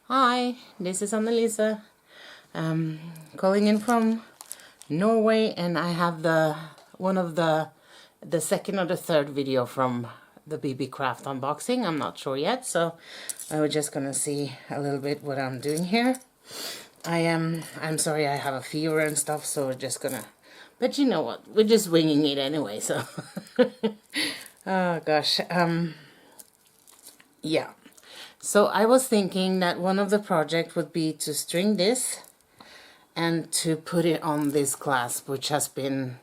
Hi, this is Annalisa, calling in from Norway, and I have one of the second or the third video from the Beebeecraft unboxing. I'm not sure yet, so I was just gonna see a little bit what I'm doing here. I'm sorry, I have a fever and stuff, so we're just gonna, but you know what, we're just winging it anyway, so oh gosh, yeah. So I was thinking that one of the projects would be to string this and to put it on this clasp, which has been,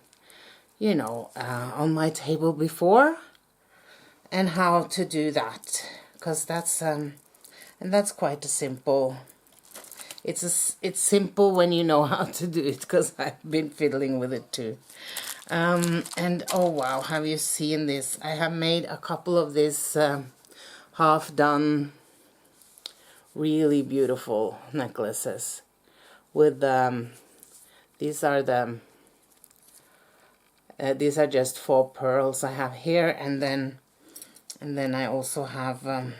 you know, on my table before, and how to do that, because that's and that's quite a simple. It's simple when you know how to do it, because I've been fiddling with it too. And oh wow, have you seen this? I have made a couple of this half done, really beautiful necklaces with these are just 4 pearls I have here, and then I also have I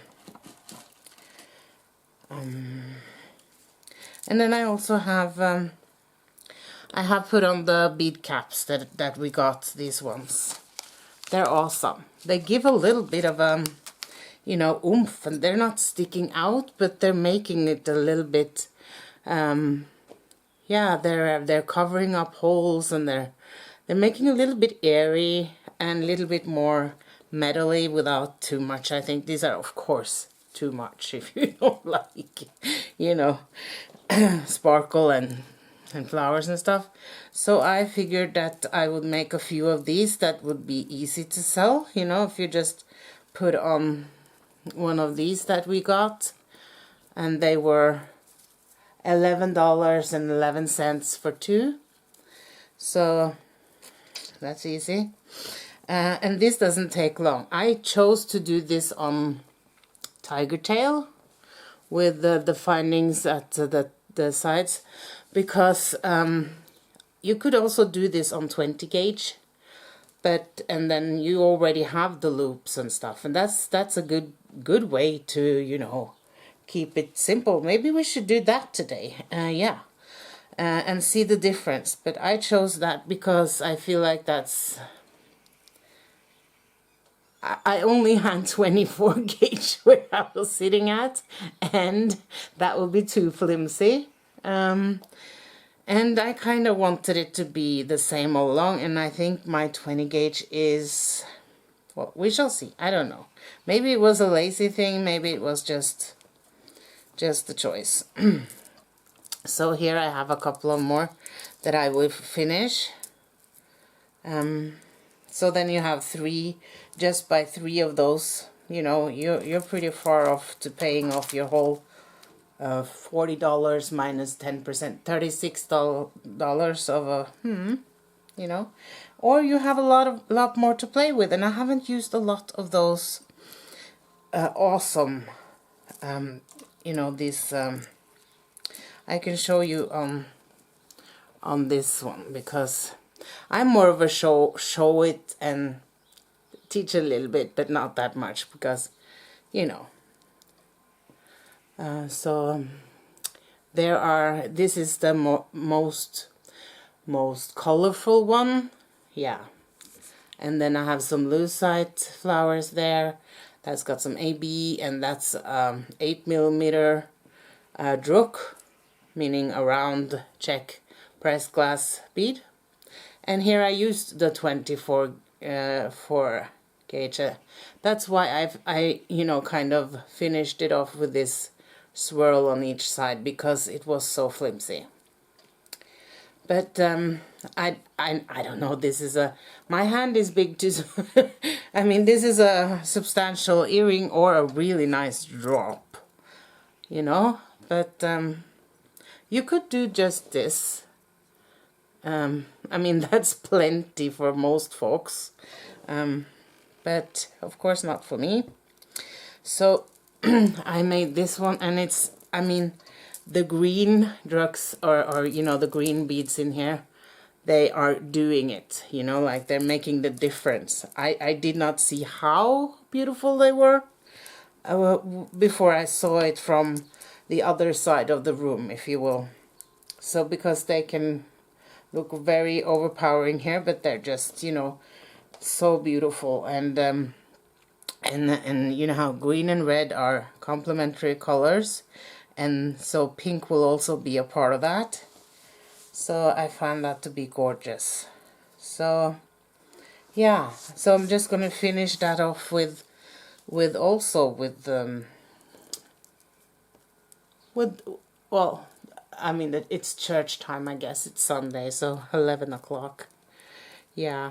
have put on the bead caps that we got. These ones, they're awesome. They give a little bit of you know, oomph, and they're not sticking out, but they're making it a little bit, yeah, they're covering up holes, and they're making a little bit airy and a little bit more metally without too much. I think these are, of course, too much if you don't like, you know, sparkle and flowers and stuff. So I figured that I would make a few of these that would be easy to sell, you know, if you just put on one of these that we got, and they were $11.11 for 2, so that's easy. And this doesn't take long. I chose to do this on tiger tail with the findings at the sides, because you could also do this on 20 gauge, and then you already have the loops and stuff, and that's a good way to, you know, keep it simple. Maybe we should do that today, yeah, and see the difference. But I chose that because I feel like that's, I only had 24 gauge where I was sitting at, and that would be too flimsy. And I kind of wanted it to be the same all along, and I think my 20 gauge is, well, we shall see. I don't know. Maybe it was a lazy thing, maybe it was just the choice. So here I have a couple of more that I will finish. So then you have 3, just by 3 of those, you know, you're pretty far off to paying off your whole $40 minus 10%, $36 of a, you know, or you have a lot more to play with. And I haven't used a lot of those awesome, you know, these, I can show you on this one, because I'm more of a show it and teach a little bit, but not that much, because, you know, so there are, this is the most colorful one, yeah. And then I have some lucite flowers there. That's got some AB, and that's 8mm druk, meaning a round Czech pressed glass bead. And here I used the 24 gauge. That's why I you know, kind of finished it off with this swirl on each side, because it was so flimsy. But I don't know, this is my hand is big too. I mean, this is a substantial earring or a really nice drop, you know. But you could do just this. I mean, that's plenty for most folks, but of course not for me. So I made this one, and it's, I mean, the green drugs, or you know, the green beads in here, they are doing it, you know, like they're making the difference. I did not see how beautiful they were before I saw it from the other side of the room, if you will. So because they can look very overpowering here, but they're just, you know, so beautiful. And you know how green and red are complementary colors, and so pink will also be a part of that. So I find that to be gorgeous. So yeah, so I'm just gonna finish that off with well, I mean, it's church time, I guess. It's Sunday, so 11 o'clock. Yeah.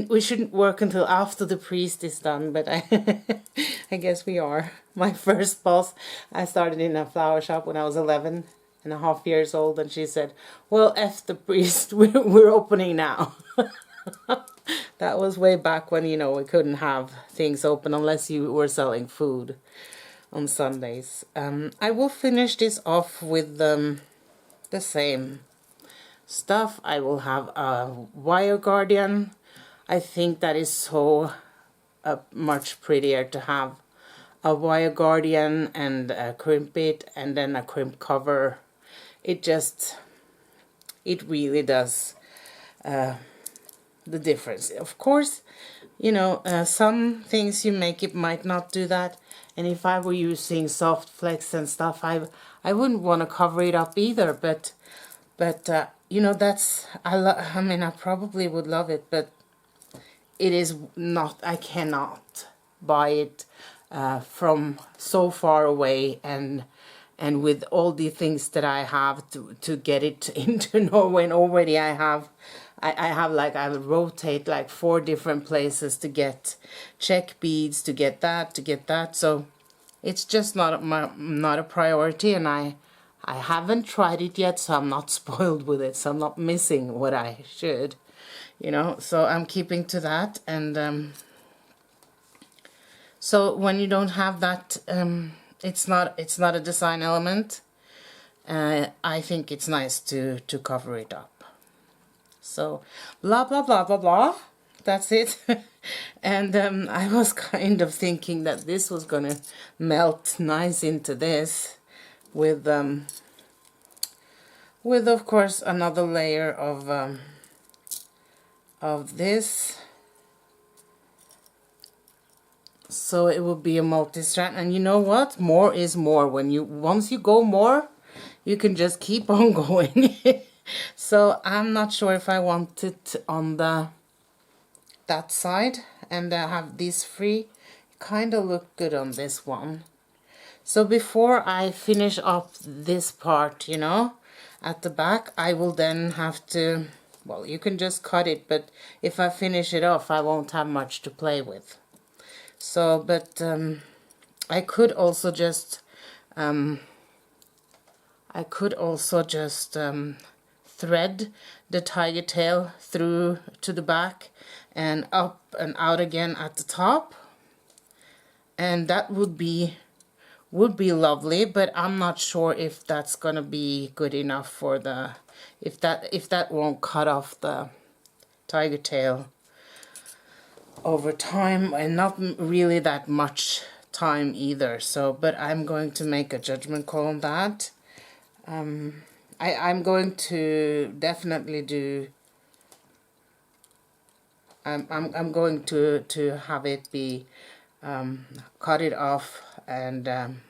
We shouldn't work until after the priest is done, but I guess we are. My first boss, I started in a flower shop when I was 11.5 years old, and she said, well, F the priest, we're opening now. That was way back when, you know, we couldn't have things open unless you were selling food on Sundays. I will finish this off with the same stuff. I will have a wire guardian. I think that is so much prettier to have a wire guardian and a crimp bit and then a crimp cover. It really does the difference. Of course, you know, some things you make, it might not do that. And if I were using soft flex and stuff, I wouldn't want to cover it up either. But you know, I mean, I probably would love it, but it is not. I cannot buy it from so far away, and with all the things that I have to get it into Norway, and already I rotate like 4 different places to get check beads, to get that. So it's just not a priority, and I haven't tried it yet, so I'm not spoiled with it. So I'm not missing what I should, you know. So I'm keeping to that, and so when you don't have that, it's not a design element. I think it's nice to cover it up. So blah blah blah blah blah, that's it. And I was kind of thinking that this was gonna melt nice into this with of course another layer of this, so it will be a multi-strand. And you know what, more is more. Once you go more, you can just keep on going. So I'm not sure if I want it on that side and have these free. Kind of look good on this one. So before I finish up this part, you know, at the back, I will then have to, well, you can just cut it, but if I finish it off, I won't have much to play with. So, but I could also just thread the tiger tail through to the back and up and out again at the top, and that would be lovely. But I'm not sure if that's gonna be good enough for the if that won't cut off the tiger tail over time, and not really that much time either. So, but I'm going to make a judgment call on that. I'm going to definitely do. I'm going to have it be cut it off, and I'm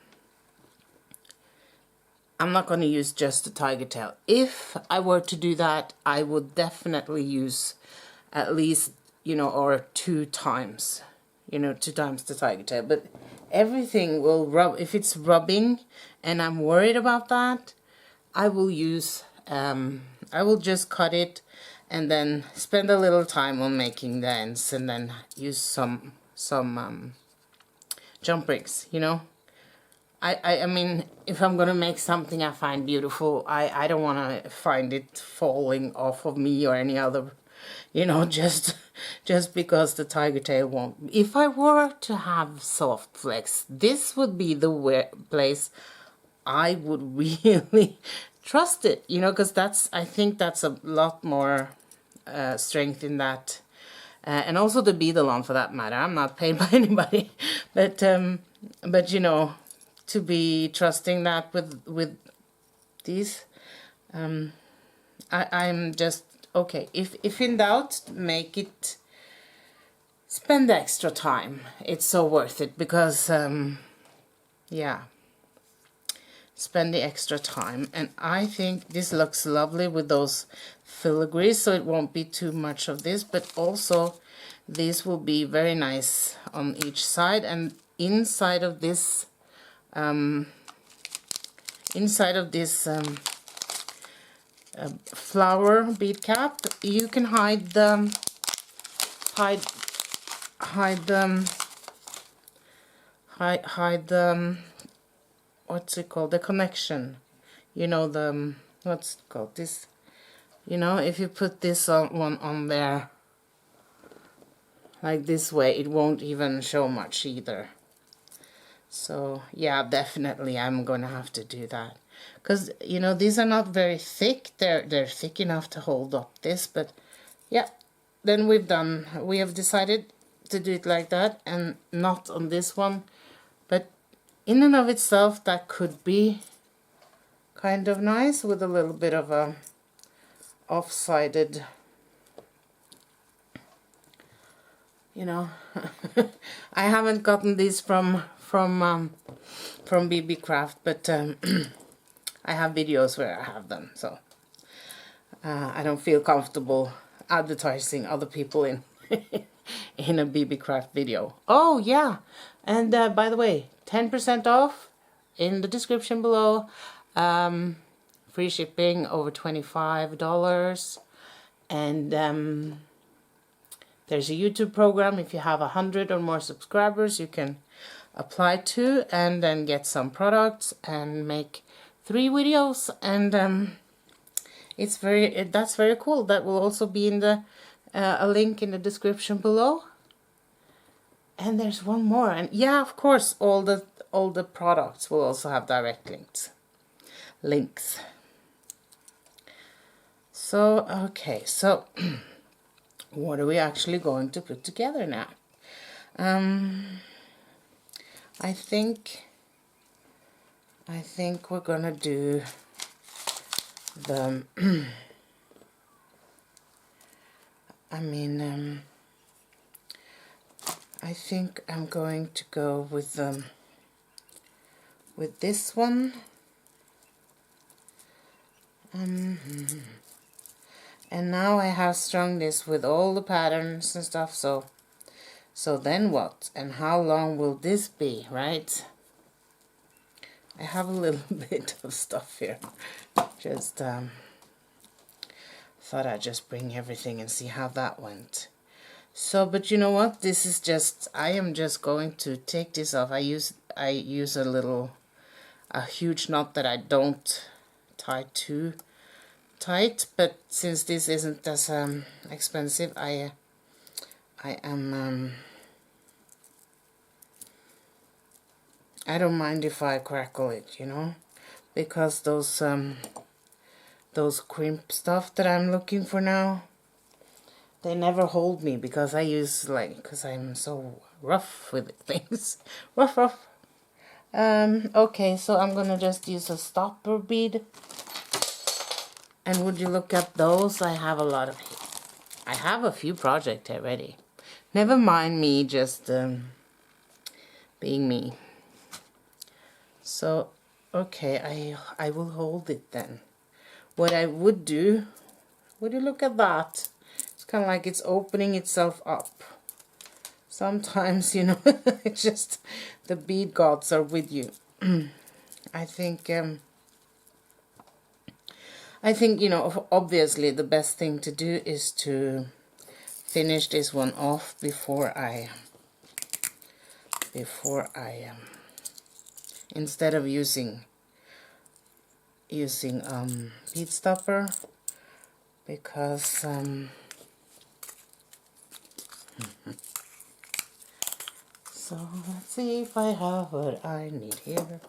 not going to use just the tiger tail. If I were to do that, I would definitely use at least, you know, or 2 times, you know, 2 times the tiger tail. But everything will rub. If it's rubbing and I'm worried about that, I will use, I will just cut it and then spend a little time on making the ends, and then use some jump rings, you know. I mean, if I'm gonna make something I find beautiful, I don't want to find it falling off of me or any other, you know, just because the tiger tail won't. If I were to have soft flex, this would be the place I would really trust it, you know, because I think that's a lot more strength in that, and also the beadle on, for that matter. I'm not paid by anybody, but you know, to be trusting that with these. I'm just okay. If in doubt, make it. Spend the extra time. It's so worth it because yeah. Spend the extra time, and I think this looks lovely with those filigrees, so it won't be too much of this, but also this will be very nice on each side. And inside of this flower bead cap, you can hide the what's it called, the connection, you know, the what's it called, this, you know, if you put this one on there like this way, it won't even show much either. So yeah, definitely I'm gonna have to do that, because you know, these are not very thick. They're thick enough to hold up this, but yeah, then we have decided to do it like that and not on this one. But in and of itself, that could be kind of nice with a little bit of a off-sided, you know. I haven't gotten these from Beebeecraft, but I have videos where I have them, so I don't feel comfortable advertising other people in in a Beebeecraft video. Oh yeah, and by the way, 10% off in the description below. Free shipping over $25, and there's a YouTube program. If you have 100 or more subscribers, you can apply to and then get some products and make 3 videos, and that's very cool. That will also be in the a link in the description below. And there's one more, and yeah, of course, all the products will also have direct links. So okay, so what are we actually going to put together now? I think we're gonna do the I think I'm going to go with this one. And now I have strung this with all the patterns and stuff, so then what? And how long will this be, right? I have a little bit of stuff here. Just thought I'd just bring everything and see how that went. So, but you know what? This is just, I am just going to take this off. I use a huge knot that I don't tie too tight, but since this isn't as expensive, I don't mind if I crackle it, you know, because those crimp stuff that I'm looking for now, they never hold me, because because I'm so rough with things. rough. Okay, so I'm gonna just use a stopper bead. And would you look at those? I have a few projects already. Never mind me just being me. So, okay, I will hold it then. What I would do, would you look at that? It's kind of like it's opening itself up. Sometimes, you know, it's just the bead gods are with you. I think, you know, obviously the best thing to do is to finish this one off before I instead of using bead stopper, because so let's see if I have what I need here.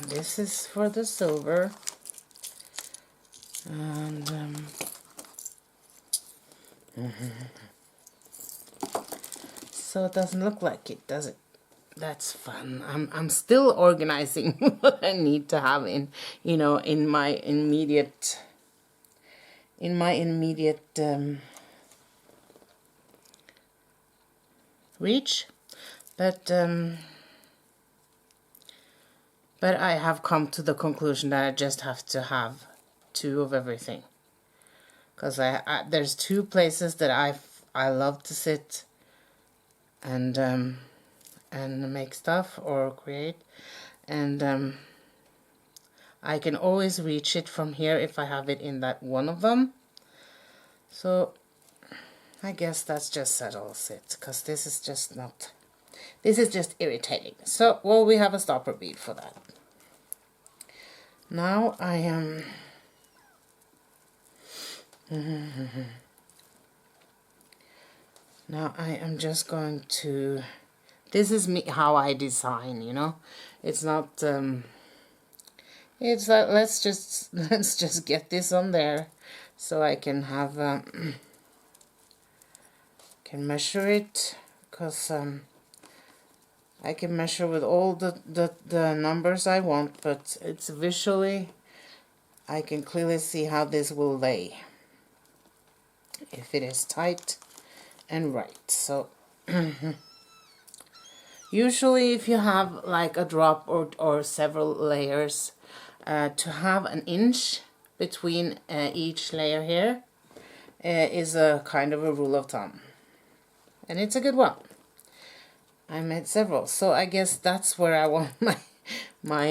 This is for the silver, and so it doesn't look like it, does it? That's fun. I'm still organizing what I need to have in, you know, in my immediate reach, but I have come to the conclusion that I just have to have 2 of everything, because there's 2 places that I love to sit and make stuff or create, and I can always reach it from here if I have it in that one of them. So I guess that's just settles it, because this is just not, this is just irritating. So, well, we have a stopper bead for that. Now I am now I am just going to, this is me, how I design, you know. It's not it's like, let's just get this on there so I can have can measure it, because I can measure with all the numbers I want, but it's visually, I can clearly see how this will lay, if it is tight and right. So usually if you have like a drop or several layers, to have an inch between each layer here is a kind of a rule of thumb, and it's a good one. I made several, so I guess that's where I want my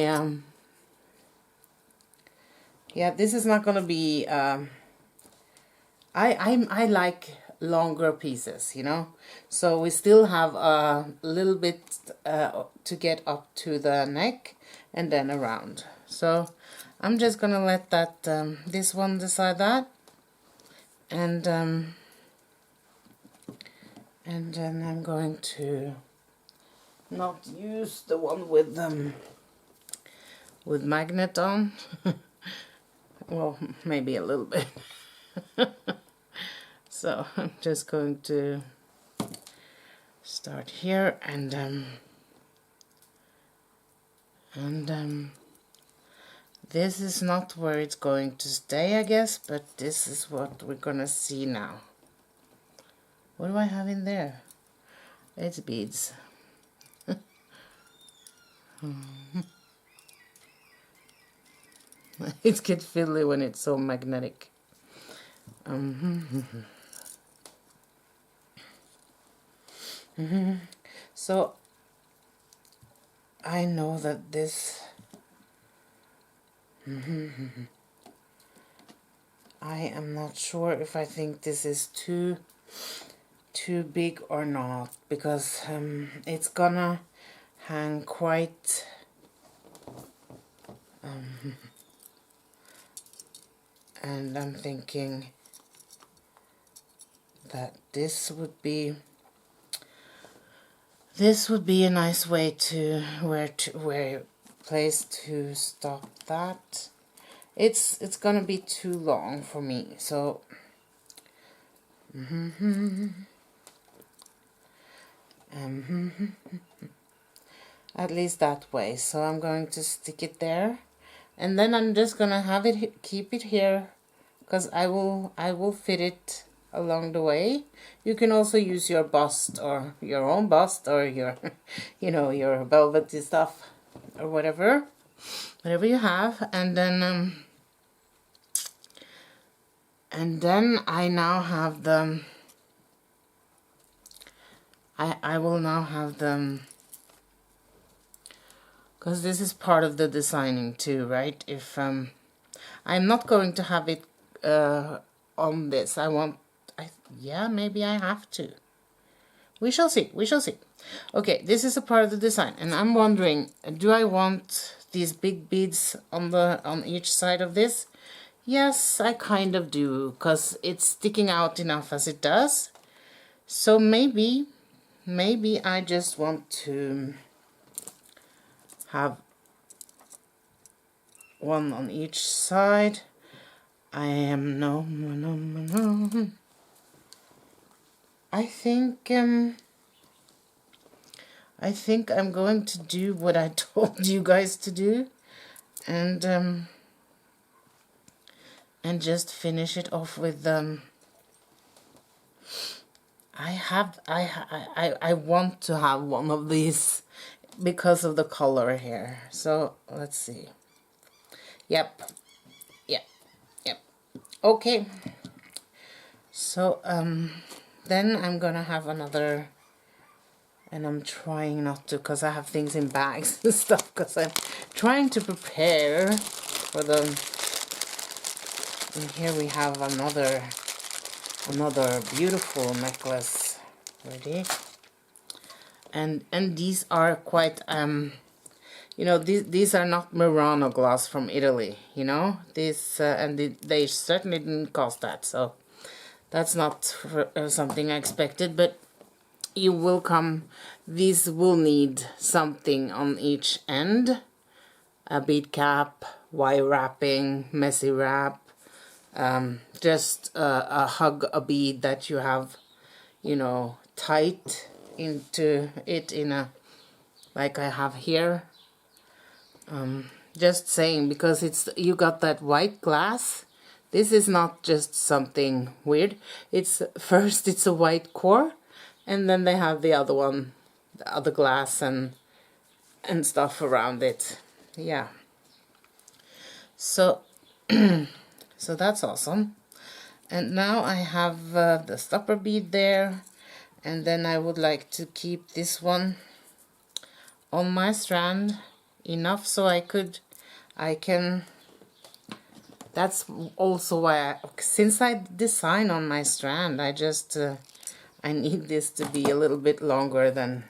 yeah, this is not gonna be I like longer pieces, you know, so we still have a little bit to get up to the neck and then around. So I'm just gonna let that this one decide that, and then I'm going to not use the one with magnet on. Well, maybe a little bit. So I'm just going to start here, and this is not where it's going to stay, I guess, but this is what we're gonna see now. What do I have in there? It's beads. It gets fiddly when it's so magnetic. So I know that this I am not sure if I think this is too big or not, because it's gonna hang quite and I'm thinking that this would be a nice way to where place to stop that. It's gonna be too long for me, so at least that way. So I'm going to stick it there, and then I'm just gonna have it keep it here, because I will fit it along the way. You can also use your bust, or your own bust, or your you know, your velvety stuff, or whatever you have, and then I now have the I will now have them, because this is part of the designing too, right? If I'm not going to have it on this, yeah, maybe I have to. We shall see. Okay, this is a part of the design, and I'm wondering, do I want these big beads on each side of this? Yes, I kind of do, because it's sticking out enough as it does. So maybe I just want to have one on each side. I think I think I'm going to do what I told you guys to do, and just finish it off with I want to have one of these because of the color here. So let's see. Yep. Okay. So then I'm gonna have another, and I'm trying not to, because I have things in bags and stuff, because I'm trying to prepare for the, and here we have another beautiful necklace ready. And these are quite you know, these are not Murano glass from Italy, you know, this and they certainly didn't cost that, so that's not something I expected. But you will come, these will need something on each end, a bead cap, wire wrapping, messy wrap, just a hug, a bead that you have, you know, tight into it in a, like I have here. Just saying, because it's, you got that white glass. This is not just something weird. It's first it's a white core, and then they have the other one, the other glass and stuff around it. Yeah. So so that's awesome. And now I have the stopper bead there, and then I would like to keep this one on my strand enough so I can, that's also why since I design on my strand, I just I need this to be a little bit longer than